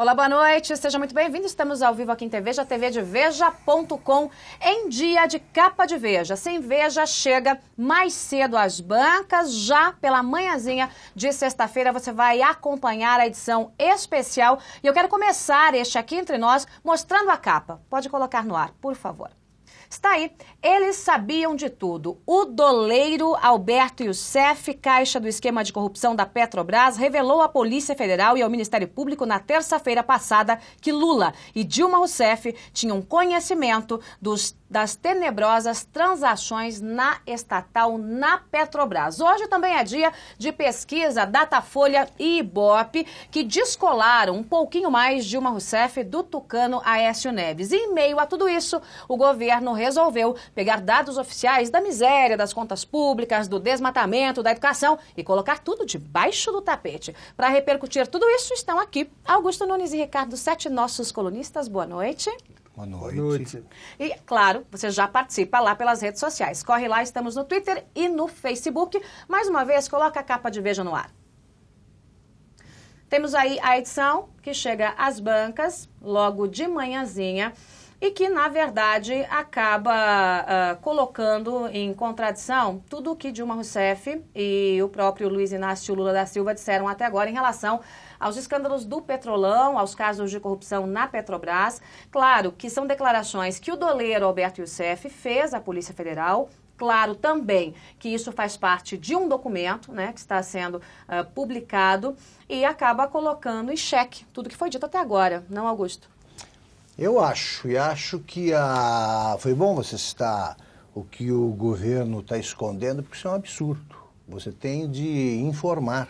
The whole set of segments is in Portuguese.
Olá, boa noite, seja muito bem-vindo. Estamos ao vivo aqui em Veja, TV de Veja.com, em dia de capa de Veja. Sem Veja chega mais cedo às bancas, já pela manhãzinha de sexta-feira você vai acompanhar a edição especial. E eu quero começar este Aqui Entre Nós mostrando a capa. Pode colocar no ar, por favor. Está aí, eles sabiam de tudo. O doleiro Alberto Youssef, caixa do esquema de corrupção da Petrobras, revelou à Polícia Federal e ao Ministério Público na terça-feira passada que Lula e Dilma Rousseff tinham conhecimento das tenebrosas transações na estatal, na Petrobras. Hoje também é dia de pesquisa Datafolha e Ibope, que descolaram um pouquinho mais Dilma Rousseff do tucano Aécio Neves. E em meio a tudo isso, o governo resolveu pegar dados oficiais da miséria, das contas públicas, do desmatamento, da educação e colocar tudo debaixo do tapete. Para repercutir tudo isso, estão aqui Augusto Nunes e Ricardo Sete, nossos colunistas. Boa noite. Boa noite. Boa noite. E, claro, você já participa lá pelas redes sociais. Corre lá, estamos no Twitter e no Facebook. Mais uma vez, coloca a capa de Veja no ar. Temos aí a edição que chega às bancas logo de manhãzinha e que, na verdade, acaba colocando em contradição tudo o que Dilma Rousseff e o próprio Luiz Inácio Lula da Silva disseram até agora em relação aos escândalos do Petrolão, aos casos de corrupção na Petrobras. Claro que são declarações que o doleiro Alberto Youssef fez à Polícia Federal. Claro também que isso faz parte de um documento, né, que está sendo publicado e acaba colocando em xeque tudo que foi dito até agora. Não, Augusto? Eu acho que foi bom você citar o que o governo está escondendo, porque isso é um absurdo. Você tem de informar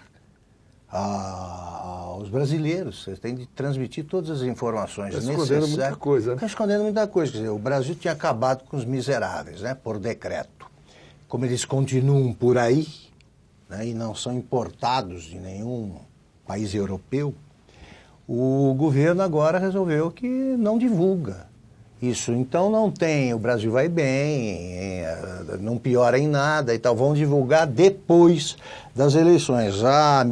aos brasileiros, você tem de transmitir todas as informações necessárias. Está escondendo muita coisa, né? Está escondendo muita coisa. Quer dizer, o Brasil tinha acabado com os miseráveis, né, por decreto. Como eles continuam por aí, né, e não são importados de nenhum país europeu, o governo agora resolveu que não divulga isso. Então não tem, o Brasil vai bem, não piora em nada e tal. Vão divulgar depois das eleições. A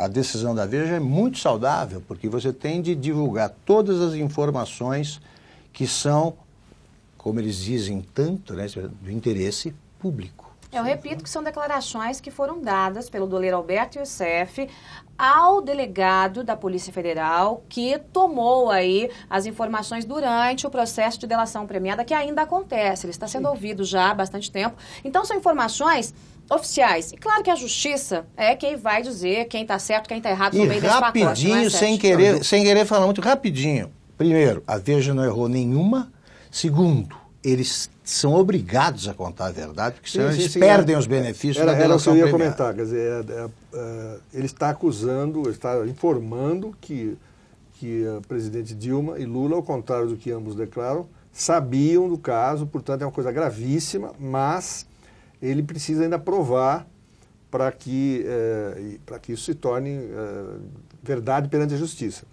decisão da Veja é muito saudável, porque você tem de divulgar todas as informações que são, como eles dizem tanto, né, do interesse público. Eu repito que são declarações que foram dadas pelo doleiro Alberto Youssef ao delegado da Polícia Federal, que tomou aí as informações durante o processo de delação premiada, que ainda acontece. Ele está sendo ouvido já há bastante tempo. Então, são informações oficiais. E claro que a justiça é quem vai dizer quem está certo, quem está errado no meio desse pacote. E rapidinho, sem querer falar muito, rapidinho. Primeiro, a Veja não errou nenhuma. Segundo, eles são obrigados a contar a verdade, porque senão eles perdem os benefícios da delação premiada. Era o que eu ia comentar, quer dizer, ele está acusando, ele está informando que a presidente Dilma e Lula, ao contrário do que ambos declaram, sabiam do caso, portanto é uma coisa gravíssima, mas ele precisa ainda provar para que isso se torne verdade perante a justiça.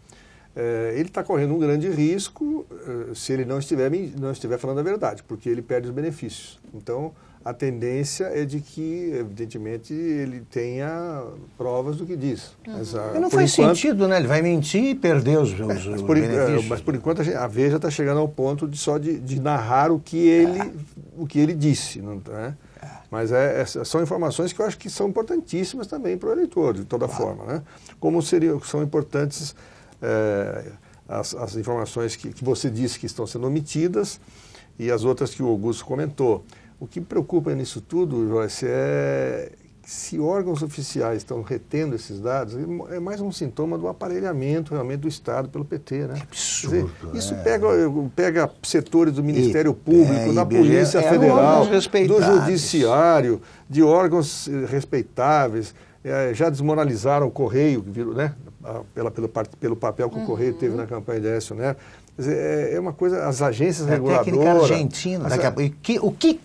Ele está correndo um grande risco se ele não estiver falando a verdade, porque ele perde os benefícios. Então, a tendência é de que, evidentemente, ele tenha provas do que diz. Mas, não faz sentido, né? Ele vai mentir e perder os benefícios. Mas, por enquanto, a Veja está chegando ao ponto de narrar o que ele disse. Não, né? Mas são informações que eu acho que são importantíssimas também para o eleitor, de toda forma. Né? Como são importantes as informações que você disse que estão sendo omitidas e as outras que o Augusto comentou. O que me preocupa nisso tudo, Joyce, é se órgãos oficiais estão retendo esses dados, é mais um sintoma do aparelhamento realmente do Estado pelo PT, né? Que absurdo. Dizer, isso pega setores do Ministério Público, da Polícia Federal, do Judiciário, de órgãos respeitáveis, já desmoralizaram o Correio, né? Pelo papel que o Correio teve na campanha de Aécio Neves. Quer dizer, é uma coisa, as agências reguladoras... A técnica argentina,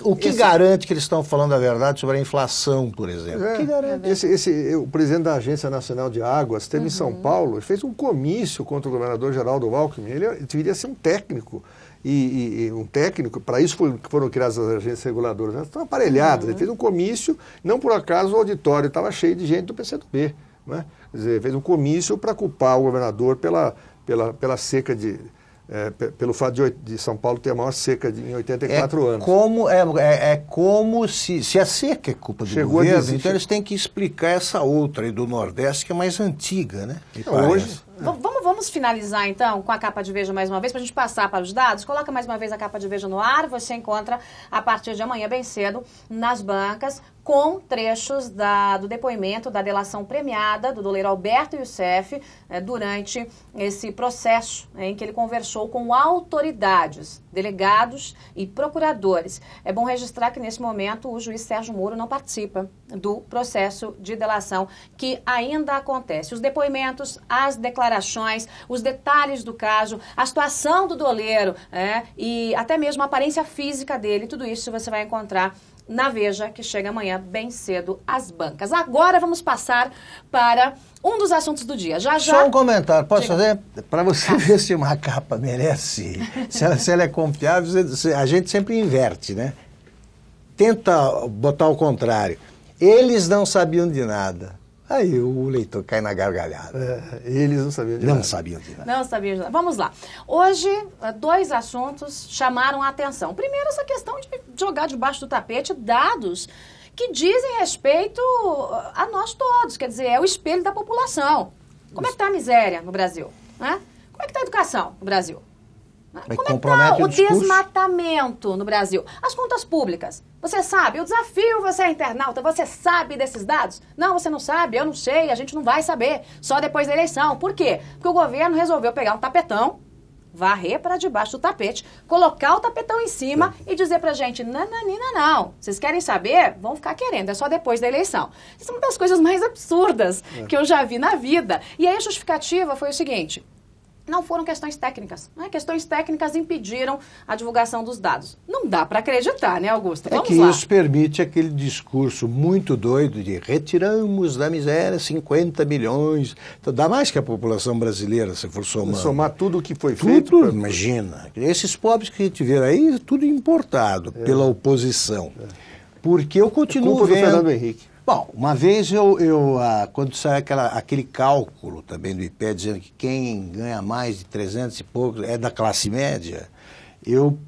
o que garante que eles estão falando a verdade sobre a inflação, por exemplo? O que garante? O presidente da Agência Nacional de Águas esteve em São Paulo, ele fez um comício contra o governador Geraldo Alckmin, ele deveria ser um técnico, e um técnico, para isso foram criadas as agências reguladoras, elas estão aparelhadas, ele fez um comício, não por acaso o auditório estava cheio de gente do PCdoB. né? Quer dizer, fez um comício para culpar o governador pela seca pelo fato de São Paulo ter a maior seca em 84 anos. Como se a seca é culpa do governo, então eles têm que explicar essa outra aí do Nordeste, que é mais antiga, né? Hoje... Vamos finalizar, então, com a capa de Veja mais uma vez, para a gente passar para os dados. Coloca mais uma vez a capa de Veja no ar. Você encontra, a partir de amanhã, bem cedo, nas bancas, com trechos do depoimento da delação premiada do doleiro Alberto Youssef durante esse processo em que ele conversou com autoridades, delegados e procuradores. É bom registrar que, nesse momento, o juiz Sérgio Moro não participa do processo de delação que ainda acontece. Os depoimentos, as declarações, os detalhes do caso, a situação do doleiro e até mesmo a aparência física dele, tudo isso você vai encontrar na Veja, que chega amanhã bem cedo às bancas. Agora vamos passar para um dos assuntos do dia. Já. Só um comentário, posso fazer? Para você ver se uma capa merece, se ela é confiável, a gente sempre inverte, né? Tenta botar o contrário. Eles não sabiam de nada. Aí o leitor cai na gargalhada. Eles não sabiam de nada. Não sabiam de nada. Não sabiam de nada. Vamos lá. Hoje, 2 assuntos chamaram a atenção. Primeiro, essa questão de jogar debaixo do tapete dados que dizem respeito a nós todos. Quer dizer, é o espelho da população. Como é que está a miséria no Brasil? Né? Como é que está a educação no Brasil? Como é que está o desmatamento no Brasil? As contas públicas. Você sabe, eu desafio você, internauta, você sabe desses dados? Não, você não sabe, eu não sei, a gente não vai saber, só depois da eleição. Por quê? Porque o governo resolveu pegar um tapetão, varrer para debaixo do tapete, colocar o tapetão em cima e dizer pra gente, nananina não, vocês querem saber? Vão ficar querendo, é só depois da eleição. Isso é uma das coisas mais absurdas que eu já vi na vida. E aí a justificativa foi o seguinte... Não foram questões técnicas. Né? Questões técnicas impediram a divulgação dos dados. Não dá para acreditar, né, Augusto? Vamos lá. É que lá. Isso permite aquele discurso muito doido de retiramos da miséria 50 milhões. Então dá mais que a população brasileira, se for somar. Somar tudo o que foi feito. Imagina. Esses pobres que a gente vê aí, tudo importado pela oposição. Porque eu continuo vendo... do Fernando Henrique. Bom, uma vez quando saiu aquele cálculo também do IPEA dizendo que quem ganha mais de 300 e poucos é da classe média, eu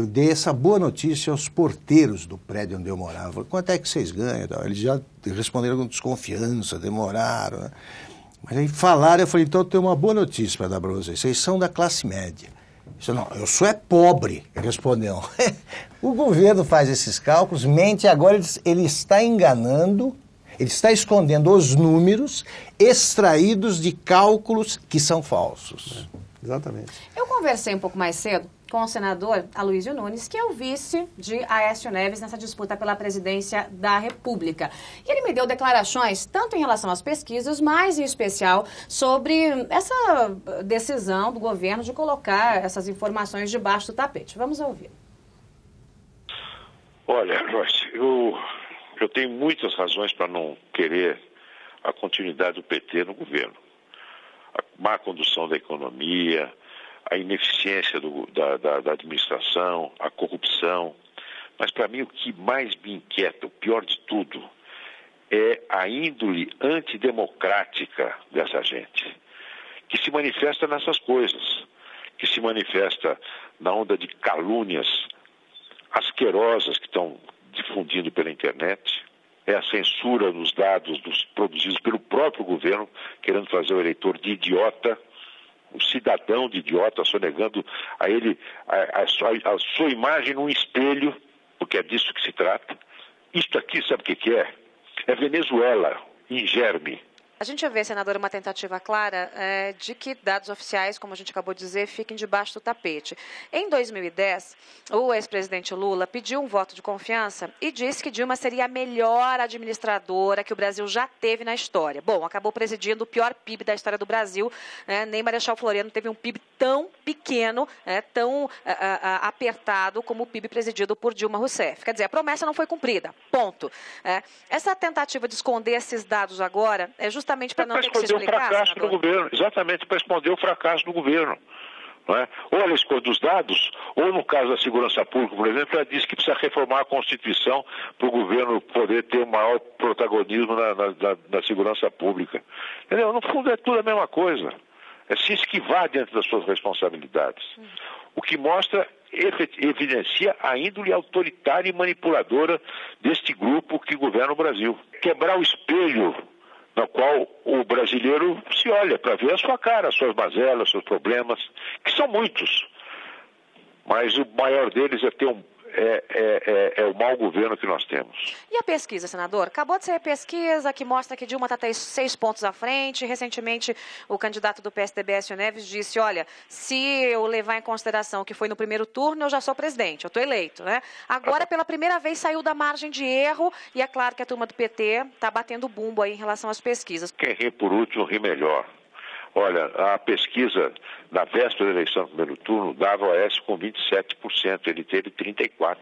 dei essa boa notícia aos porteiros do prédio onde eu morava. Falei, quanto é que vocês ganham? Eles já responderam com desconfiança, demoraram. Né? Mas aí falaram, eu falei, então eu tenho uma boa notícia para dar para vocês. Vocês são da classe média. Não, eu sou pobre, respondeu. O governo faz esses cálculos, mente, agora ele está enganando, ele está escondendo os números extraídos de cálculos que são falsos. Exatamente. Eu conversei um pouco mais cedo com o senador Aloysio Nunes, que é o vice de Aécio Neves nessa disputa pela presidência da República. E ele me deu declarações, tanto em relação às pesquisas, mas em especial sobre essa decisão do governo de colocar essas informações debaixo do tapete. Vamos ouvir. Olha, Joyce, eu tenho muitas razões para não querer a continuidade do PT no governo. A má condução da economia, a ineficiência da administração, a corrupção. Mas, para mim, o que mais me inquieta, o pior de tudo, é a índole antidemocrática dessa gente, que se manifesta nessas coisas, que se manifesta na onda de calúnias asquerosas que estão difundindo pela internet, é a censura nos dados produzidos pelo próprio governo, querendo fazer o eleitor de idiota, o cidadão de idiota, sonegando a ele a sua imagem num espelho, porque é disso que se trata. Isto aqui, sabe o que é? É Venezuela, em germe. A gente vê, senadora, uma tentativa clara de que dados oficiais, como a gente acabou de dizer, fiquem debaixo do tapete. Em 2010, o ex-presidente Lula pediu um voto de confiança e disse que Dilma seria a melhor administradora que o Brasil já teve na história. Bom, acabou presidindo o pior PIB da história do Brasil, nem Marechal Floriano teve um PIB tão pequeno, tão apertado como o PIB presidido por Dilma Rousseff. Quer dizer, a promessa não foi cumprida, ponto. Essa tentativa de esconder esses dados agora é justamente para não ter que se explicar, o fracasso do governo. Exatamente, para esconder o fracasso do governo. Não é? Ou ela esconde os dados, ou no caso da segurança pública, por exemplo, ela diz que precisa reformar a Constituição para o governo poder ter um maior protagonismo na segurança pública. Entendeu? No fundo é tudo a mesma coisa. É se esquivar diante das suas responsabilidades. O que mostra, evidencia a índole autoritária e manipuladora deste grupo que governa o Brasil. Quebrar o espelho na qual o brasileiro se olha para ver a sua cara, as suas mazelas, os seus problemas, que são muitos. Mas o maior deles é o mau governo que nós temos. E a pesquisa, senador? Acabou de sair a pesquisa que mostra que Dilma está 6 pontos à frente. Recentemente, o candidato do PSDB, Aécio Neves, disse, olha, se eu levar em consideração o que foi no primeiro turno, eu já sou presidente, eu estou eleito, né? Agora, pela primeira vez, saiu da margem de erro e é claro que a turma do PT está batendo bumbo aí em relação às pesquisas. Quem ri por último, ri melhor. Olha, a pesquisa na véspera da eleição do primeiro turno dava o Aécio com 27%, ele teve 34%.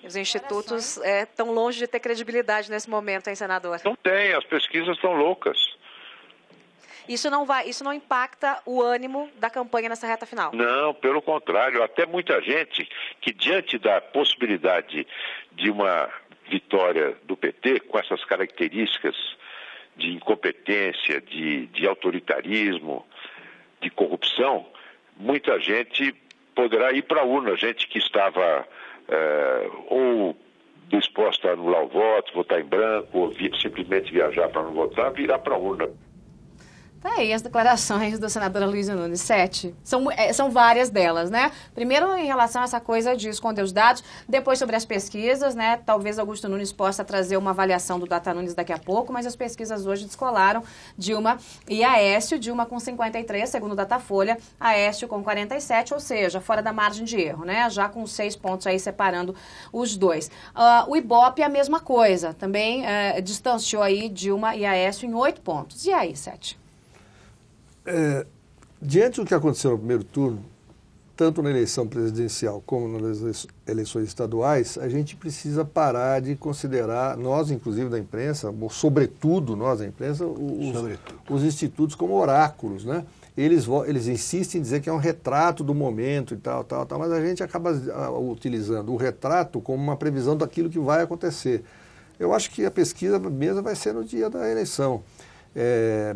Os institutos estão longe de ter credibilidade nesse momento, hein, senador? Não tem, as pesquisas estão loucas. Isso não impacta o ânimo da campanha nessa reta final? Não, pelo contrário, até muita gente que diante da possibilidade de uma vitória do PT com essas características de incompetência, de autoritarismo, de corrupção, muita gente poderá ir para a urna, gente que estava ou disposta a anular o voto, votar em branco, ou simplesmente viajar para não votar, virá para a urna. Tá aí as declarações do senador Luiz Nunes, 7. São várias delas, né? Primeiro, em relação a essa coisa de esconder os dados, depois sobre as pesquisas, né? Talvez Augusto Nunes possa trazer uma avaliação do Data Nunes daqui a pouco, mas as pesquisas hoje descolaram Dilma e Aécio, Dilma com 53, segundo o Datafolha, Aécio com 47, ou seja, fora da margem de erro, né? Já com 6 pontos aí separando os dois. O Ibope a mesma coisa, também distanciou aí Dilma e Aécio em 8 pontos. E aí, 7? Diante do que aconteceu no primeiro turno, tanto na eleição presidencial como nas eleições estaduais, a gente precisa parar de considerar, nós inclusive da imprensa, sobretudo nós da imprensa, os institutos como oráculos, né? Eles insistem em dizer que é um retrato do momento e tal, mas a gente acaba utilizando o retrato como uma previsão daquilo que vai acontecer. Eu acho que a pesquisa mesmo vai ser no dia da eleição.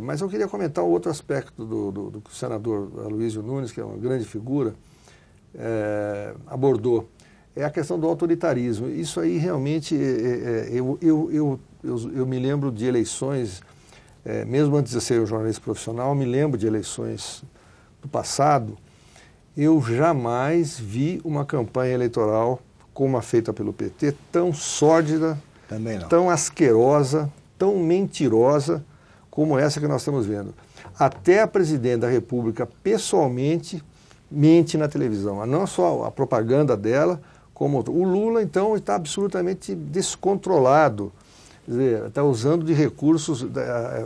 Mas eu queria comentar um outro aspecto do senador Aloysio Nunes, que é uma grande figura, abordou. É a questão do autoritarismo. Isso aí realmente, eu me lembro de eleições, mesmo antes de ser um jornalista profissional, eu me lembro de eleições do passado. Eu jamais vi uma campanha eleitoral como a feita pelo PT tão sórdida, tão asquerosa, tão mentirosa, como essa que nós estamos vendo. Até a presidente da República, pessoalmente, mente na televisão. Não só a propaganda dela, como o Lula, então, está absolutamente descontrolado. Quer dizer, está usando de recursos,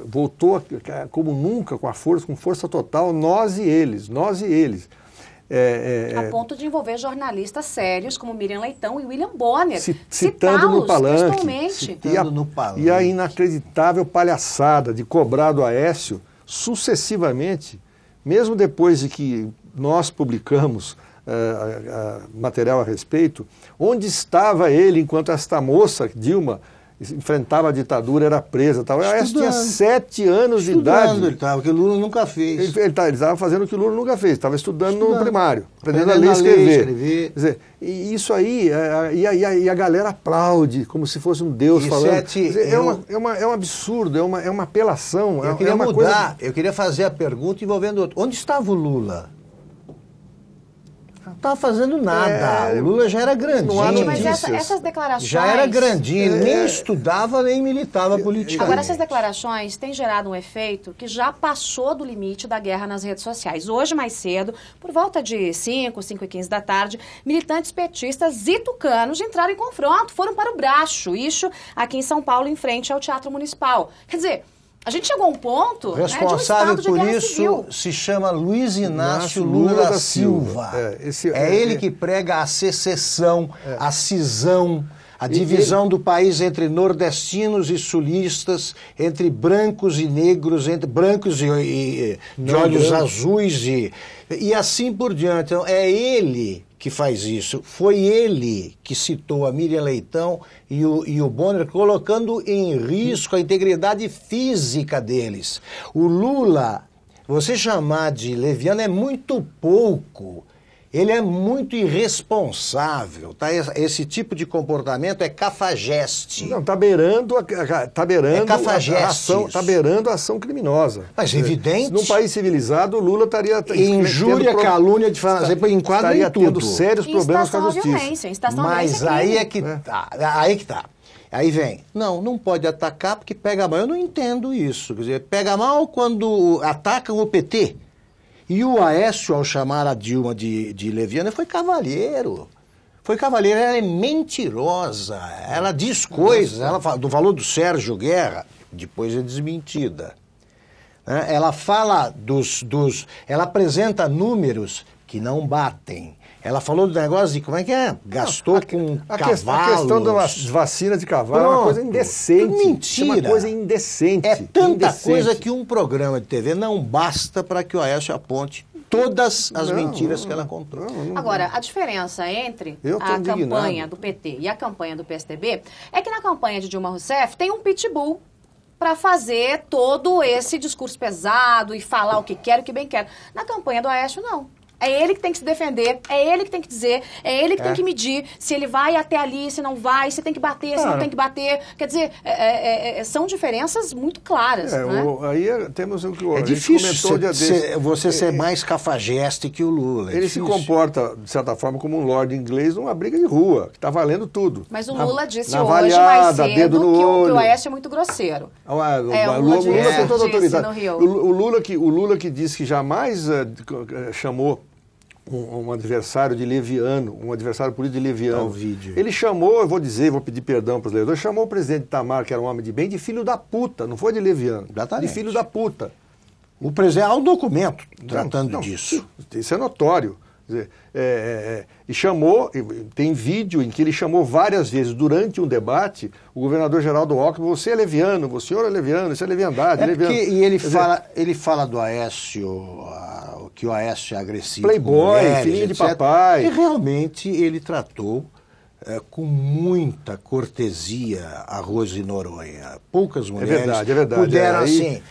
voltou como nunca, com força total, nós e eles. A ponto de envolver jornalistas sérios como Miriam Leitão e William Bonner. Citando no palanque. E a inacreditável palhaçada de cobrar do Aécio sucessivamente, mesmo depois de que nós publicamos material a respeito, onde estava ele enquanto esta moça, Dilma, enfrentava a ditadura, era presa. O Aécio tinha 7 anos de idade. Ele estava, que o Lula nunca fez. Ele estava fazendo o que o Lula nunca fez, estava estudando no primário, aprendendo a ler e escrever. Quer dizer, e isso aí, e a galera aplaude, como se fosse um Deus falando. É um absurdo, é uma apelação. Eu queria mudar, eu queria fazer a pergunta envolvendo outro. Onde estava o Lula? Não estava fazendo nada. O Lula já era grandinho. Mas essas declarações... Já era grandinho, nem estudava, nem militava politicamente. Agora, essas declarações têm gerado um efeito que já passou do limite da guerra nas redes sociais. Hoje, mais cedo, por volta de 5h15 da tarde, militantes petistas e tucanos entraram em confronto, foram para o Braço, isso aqui em São Paulo, em frente ao Teatro Municipal. Quer dizer... A gente chegou a um ponto... O responsável por isso civil. Se chama Luiz Inácio Lula da Silva. Ele que prega a secessão, a cisão, A divisão do país entre nordestinos e sulistas, entre brancos e negros, entre brancos de olhos azuis e assim por diante. Então, é ele que faz isso. Foi ele que citou a Miriam Leitão e o Bonner, colocando em risco a integridade física deles. O Lula, você chamar de leviano é muito pouco. Ele é muito irresponsável, tá? Esse tipo de comportamento é cafajeste. Não, tá beirando cafajeste, tá beirando a ação criminosa. Mas é evidente. Num país civilizado, o Lula estaria... Injúria, calúnia, difamação, enquadra em tudo. Tendo sérios problemas com a justiça. Mas aí é que tá. Aí que tá. Aí vem, não pode atacar porque pega mal. Eu não entendo isso. Quer dizer, pega mal quando atacam o PT. E o Aécio, ao chamar a Dilma de leviana, foi cavalheiro. Ela é mentirosa. Ela diz coisas. Ela fala do valor do Sérgio Guerra, depois é desmentida. Ela fala ela apresenta números que não batem. Ela falou do negócio de como é que é? Gastou com cavalos. A questão das vacinas de cavalo é uma coisa indecente. Mentira. É uma coisa indecente. É tanta coisa que um programa de TV não basta para que o Aécio aponte todas as mentiras que ela contou. Agora, a diferença entre a campanha do PT e a campanha do PSDB é que na campanha de Dilma Rousseff tem um pitbull para fazer todo esse discurso pesado e falar o que quer, o que bem quer. Na campanha do Aécio, não. É ele que tem que se defender, é ele que tem que dizer, é ele que tem que medir se ele vai até ali, se não vai, se tem que bater, se não tem que bater. Quer dizer, são diferenças muito claras. Aí temos o que é difícil você ser mais cafajeste que o Lula. Ele se comporta, de certa forma, como um lorde inglês numa briga de rua, que está valendo tudo. Mas o Lula disse hoje mais cedo que o Aécio é muito grosseiro. O Lula tem toda a autoridade. O Lula que disse que jamais chamou um adversário de leviano, um adversário político de leviano. Ele chamou, eu vou pedir perdão para os leitores, chamou o presidente Itamar, que era um homem de bem, de filho da puta, não foi de leviano, de filho da puta. O presidente, há um documento tratando disso. Isso é notório. Quer dizer, e chamou, tem vídeo em que ele chamou várias vezes durante um debate o governador Geraldo Alckmin, você é leviano, o senhor é leviano, isso é leviandade. E ele fala do Aécio, que o Aécio é agressivo. Playboy, filhinho de papai. E realmente ele tratou com muita cortesia a Rose Noronha. Poucas mulheres puderam assim,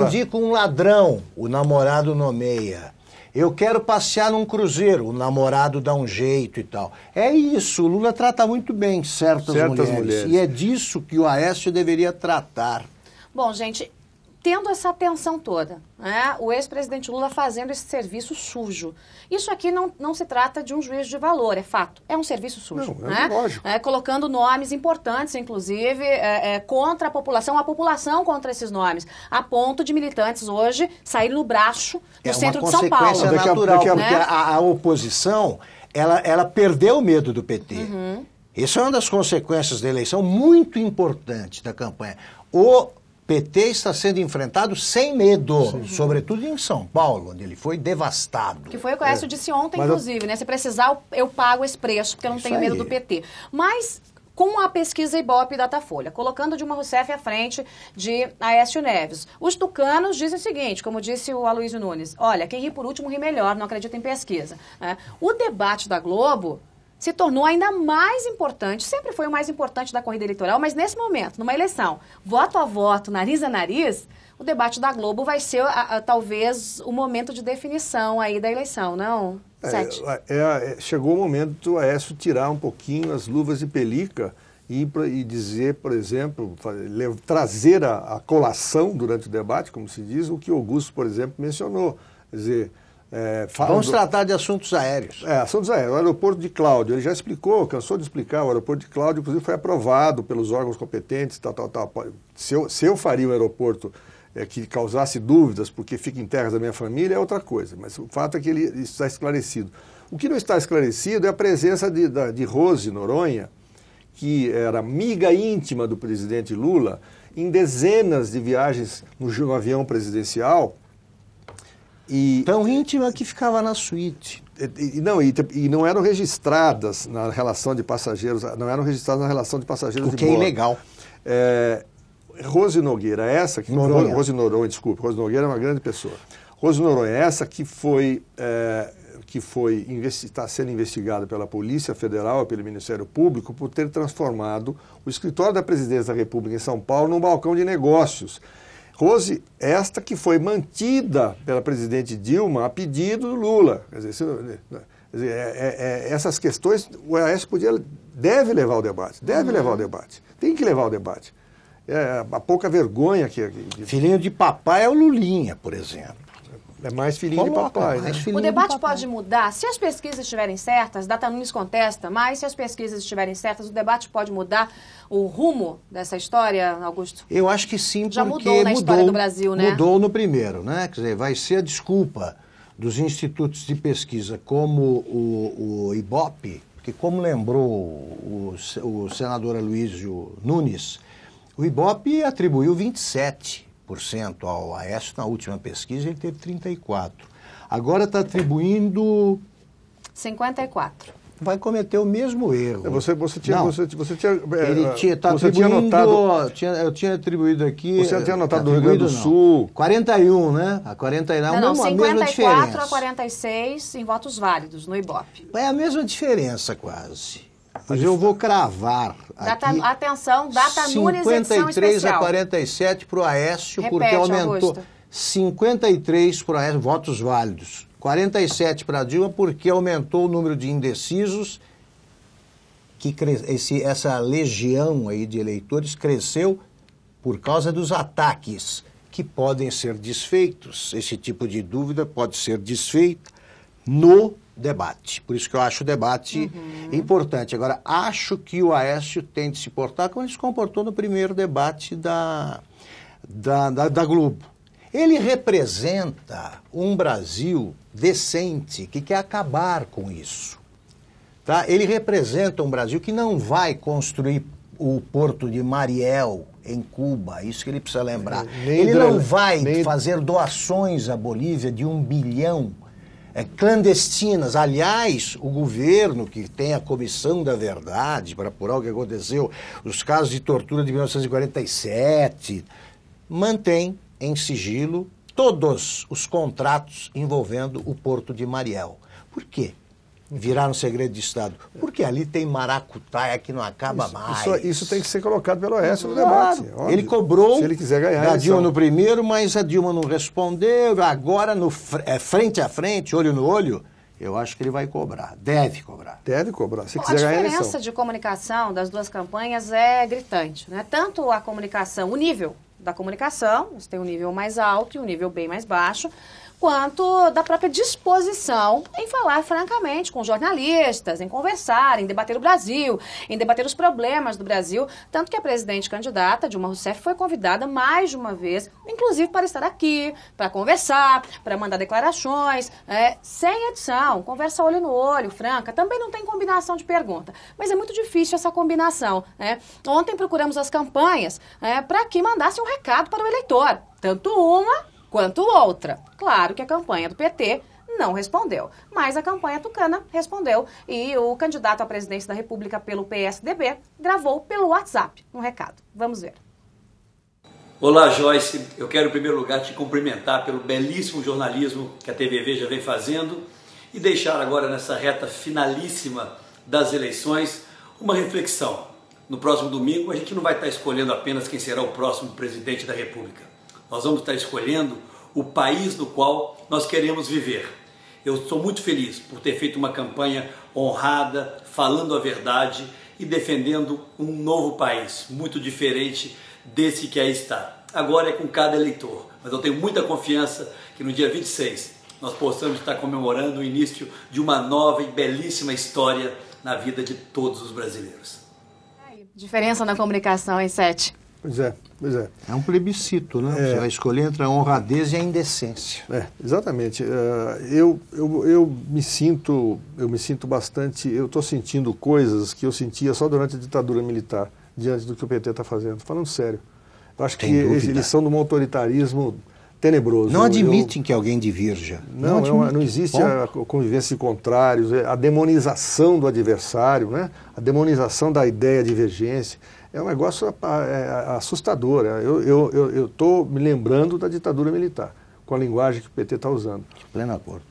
indico um ladrão, o namorado nomeia. Eu quero passear num cruzeiro, o namorado dá um jeito e tal. É isso, o Lula trata muito bem certas mulheres. E é disso que o Aécio deveria tratar. Bom, gente, tendo essa atenção toda, né, o ex-presidente Lula fazendo esse serviço sujo. Isso aqui não se trata de um juízo de valor, é fato. É um serviço sujo. Lógico. Colocando nomes importantes, inclusive, contra a população contra esses nomes, a ponto de militantes hoje saírem no braço no centro de São Paulo. É uma consequência natural, porque a oposição, ela perdeu o medo do PT. Isso é uma das consequências da eleição muito importante da campanha. O PT está sendo enfrentado sem medo, sobretudo em São Paulo, onde ele foi devastado. Que foi o que o Aécio disse ontem, inclusive, né? Se precisar, eu pago esse preço, porque eu não tenho medo do PT. Mas, com a pesquisa Ibope e Datafolha, colocando Dilma Rousseff à frente de Aécio Neves, os tucanos dizem o seguinte, como disse o Aloysio Nunes, olha, quem ri por último ri melhor, não acredita em pesquisa. O debate da Globo se tornou ainda mais importante, sempre foi o mais importante da corrida eleitoral, mas nesse momento, numa eleição, voto a voto, nariz a nariz, o debate da Globo vai ser talvez o momento de definição aí da eleição, não? Chegou o momento do Aécio tirar um pouquinho as luvas de pelica e dizer, por exemplo, trazer a colação durante o debate, como se diz, o que Augusto, por exemplo, mencionou. Quer dizer, vamos tratar de assuntos aéreos. Assuntos aéreos. O aeroporto de Cláudio, ele já explicou, cansou de explicar, o aeroporto de Cláudio, inclusive, foi aprovado pelos órgãos competentes, tal. Se eu faria um aeroporto que causasse dúvidas, porque fica em terras da minha família, é outra coisa. Mas o fato é que ele está esclarecido. O que não está esclarecido é a presença de Rose Noronha, que era amiga íntima do presidente Lula, em dezenas de viagens no avião presidencial, Tão íntima que ficava na suíte. E não eram registradas na relação de passageiros, não eram registradas na relação de passageiros de bordo. O que é ilegal. Rose Nogueira, Rose Noronha, desculpe, Rose Nogueira é uma grande pessoa. Rose Noronha, essa que está sendo investigada pela Polícia Federal e pelo Ministério Público por ter transformado o escritório da Presidência da República em São Paulo num balcão de negócios. Rose, esta que foi mantida pela presidente Dilma a pedido do Lula. Quer dizer, essas questões o Aécio deve levar ao debate, tem que levar ao debate. A pouca vergonha que... Filhinho de papai é o Lulinha, por exemplo. É mais filhinho de papai. Né? O debate pode mudar. Se as pesquisas estiverem certas, Data Nunes contesta, mas se as pesquisas estiverem certas, o debate pode mudar o rumo dessa história, Augusto? Eu acho que sim, porque já mudou na história do Brasil, né? Mudou no primeiro, né? Quer dizer, vai ser a desculpa dos institutos de pesquisa como o Ibope, porque como lembrou o senador Aloysio Nunes, o Ibope atribuiu 27% ao Aécio na última pesquisa, ele teve 34%. Agora está atribuindo... 54%. Vai cometer o mesmo erro. Você tinha anotado... Eu tinha atribuído aqui... Você tinha anotado do Rio Grande do Sul... 41, né? A 49, não, a mesma diferença. 54 a 46 em votos válidos no Ibope. É a mesma diferença, quase. Mas eu vou cravar aqui. Atenção, Data Nunes, edição especial. 53 a 47 para o Aécio, repete, porque aumentou. Augusto. 53 para o Aécio, votos válidos. 47 para a Dilma, porque aumentou o número de indecisos, essa legião aí de eleitores cresceu por causa dos ataques, que podem ser desfeitos. Esse tipo de dúvida pode ser desfeita no debate. Por isso que eu acho o debate importante. Agora, acho que o Aécio tem de se portar como ele se comportou no primeiro debate da Globo. Ele representa um Brasil decente que quer acabar com isso. Tá? Ele representa um Brasil que não vai construir o Porto de Mariel em Cuba, isso que ele precisa lembrar. Ele não vai fazer doações à Bolívia de 1 bilhão clandestinas. Aliás, o governo, que tem a Comissão da Verdade para apurar o que aconteceu, os casos de tortura de 1947, mantém em sigilo todos os contratos envolvendo o Porto de Mariel. Por quê? Viraram segredo de Estado. Porque ali tem maracutaia que não acaba mais. Isso tem que ser colocado pelo Aécio no debate. Óbvio. Ele cobrou se ele quiser ganhar da Dilma no primeiro, mas a Dilma não respondeu. Agora, frente a frente, olho no olho, eu acho que ele vai cobrar. Deve cobrar. Deve cobrar, se quiser ganhar a eleição. A diferença de comunicação das duas campanhas é gritante, né? Tanto a comunicação, o nível da comunicação, você tem um nível mais alto e um nível bem mais baixo, quanto da própria disposição em falar francamente com jornalistas, em conversar, em debater o Brasil, em debater os problemas do Brasil, tanto que a presidente candidata, Dilma Rousseff, foi convidada mais de uma vez, inclusive para estar aqui, para conversar, para mandar declarações, sem edição, conversa olho no olho, franca, também não tem combinação de pergunta, mas é muito difícil essa combinação, né? Ontem procuramos as campanhas para que mandassem um recado para o eleitor, tanto uma quanto outra. Claro que a campanha do PT não respondeu, mas a campanha tucana respondeu e o candidato à presidência da República pelo PSDB gravou pelo WhatsApp um recado. Vamos ver. Olá, Joyce. Eu quero em primeiro lugar te cumprimentar pelo belíssimo jornalismo que a TV Veja vem fazendo e deixar agora nessa reta finalíssima das eleições uma reflexão. No próximo domingo a gente não vai estar escolhendo apenas quem será o próximo presidente da República. Nós vamos estar escolhendo o país no qual nós queremos viver. Eu estou muito feliz por ter feito uma campanha honrada, falando a verdade e defendendo um novo país, muito diferente desse que aí está. Agora é com cada eleitor, mas eu tenho muita confiança que no dia 26 nós possamos estar comemorando o início de uma nova e belíssima história na vida de todos os brasileiros. Diferença na comunicação, hein, Sete? Pois é. É um plebiscito, né? Você vai escolher entre a honradez e a indecência. Exatamente. Eu me sinto bastante... Eu estou sentindo coisas que eu sentia só durante a ditadura militar, diante do que o PT está fazendo. Falando sério. Eu acho que eles são de um autoritarismo tenebroso. Não admitem que alguém divirja. Não existe a convivência de contrários, a demonização do adversário, né? A demonização da ideia de divergência. É um negócio assustador. Eu estou me lembrando da ditadura militar, com a linguagem que o PT está usando. Pleno acordo.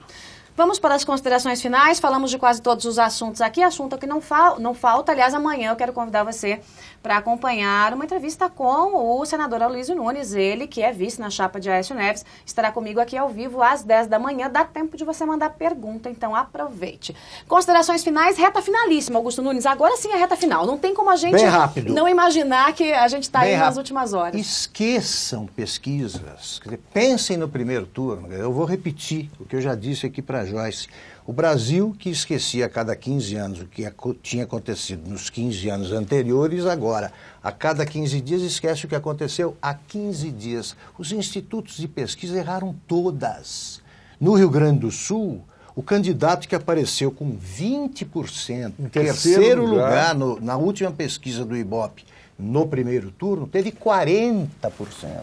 Vamos para as considerações finais, falamos de quase todos os assuntos aqui, assunto que não falta, aliás, amanhã eu quero convidar você para acompanhar uma entrevista com o senador Aloysio Nunes, ele que é vice na chapa de Aécio Neves, estará comigo aqui ao vivo às 10 da manhã, dá tempo de você mandar pergunta, então aproveite. Considerações finais, reta finalíssima, Augusto Nunes, agora sim a reta final, não tem como a gente não imaginar que a gente está aí nas últimas horas. Esqueçam pesquisas, quer dizer, pensem no primeiro turno, eu vou repetir o que eu já disse aqui para Joyce. O Brasil, que esquecia a cada 15 anos o que tinha acontecido nos 15 anos anteriores, agora, a cada 15 dias, esquece o que aconteceu há 15 dias. Os institutos de pesquisa erraram todas. No Rio Grande do Sul, o candidato que apareceu com 20%, em terceiro lugar na última pesquisa do Ibope, no primeiro turno, teve 40%.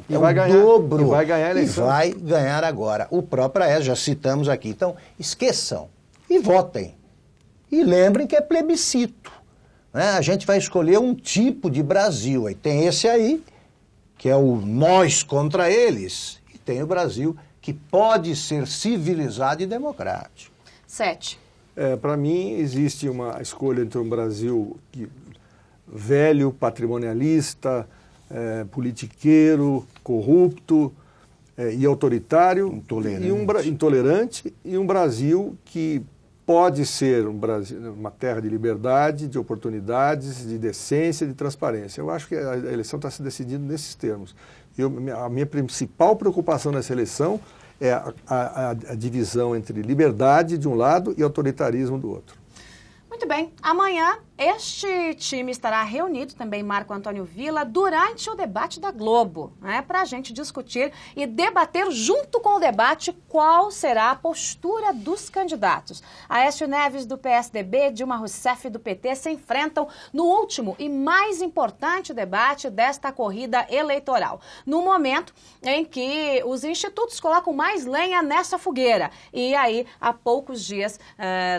E vai ganhar, dobro. E vai ganhar a eleição. E vai ganhar agora. O próprio Aécio, já citamos aqui. Então, esqueçam e votem. E lembrem que é plebiscito. Né? A gente vai escolher um tipo de Brasil. Aí tem esse aí, que é o nós contra eles. E tem o Brasil, que pode ser civilizado e democrático. 7. Para mim, existe uma escolha entre um Brasil velho, patrimonialista, politiqueiro, corrupto e autoritário, intolerante, e um Brasil que pode ser uma terra de liberdade, de oportunidades, de decência, de transparência. Eu acho que a eleição está se decidindo nesses termos. A minha principal preocupação nessa eleição é a divisão entre liberdade de um lado e autoritarismo do outro. Muito bem, amanhã este time estará reunido, também Marco Antônio Villa, durante o debate da Globo, né, para a gente discutir e debater junto com o debate qual será a postura dos candidatos. Aécio Neves do PSDB, Dilma Rousseff do PT se enfrentam no último e mais importante debate desta corrida eleitoral, no momento em que os institutos colocam mais lenha nessa fogueira. E aí, há poucos dias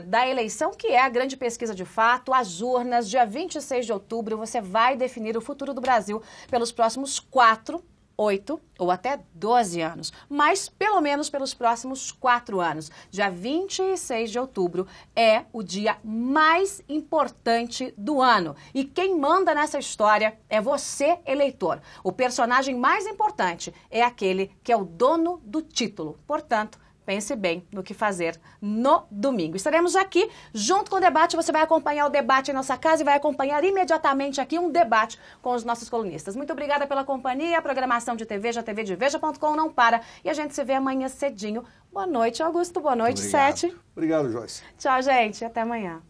da eleição, que é a grande pesquisa de fato, as urnas, dia 26 de outubro, você vai definir o futuro do Brasil pelos próximos 4, 8 ou até 12 anos, mas pelo menos pelos próximos 4 anos. Dia 26 de outubro é o dia mais importante do ano. E quem manda nessa história é você, eleitor. O personagem mais importante é aquele que é o dono do título. Portanto, pense bem no que fazer no domingo. Estaremos aqui junto com o debate. Você vai acompanhar o debate em nossa casa e vai acompanhar imediatamente aqui um debate com os nossos colunistas. Muito obrigada pela companhia. A programação de Veja, tvdeveja.com não para. E a gente se vê amanhã cedinho. Boa noite, Augusto. Boa noite, 7. Obrigado, Joyce. Tchau, gente. Até amanhã.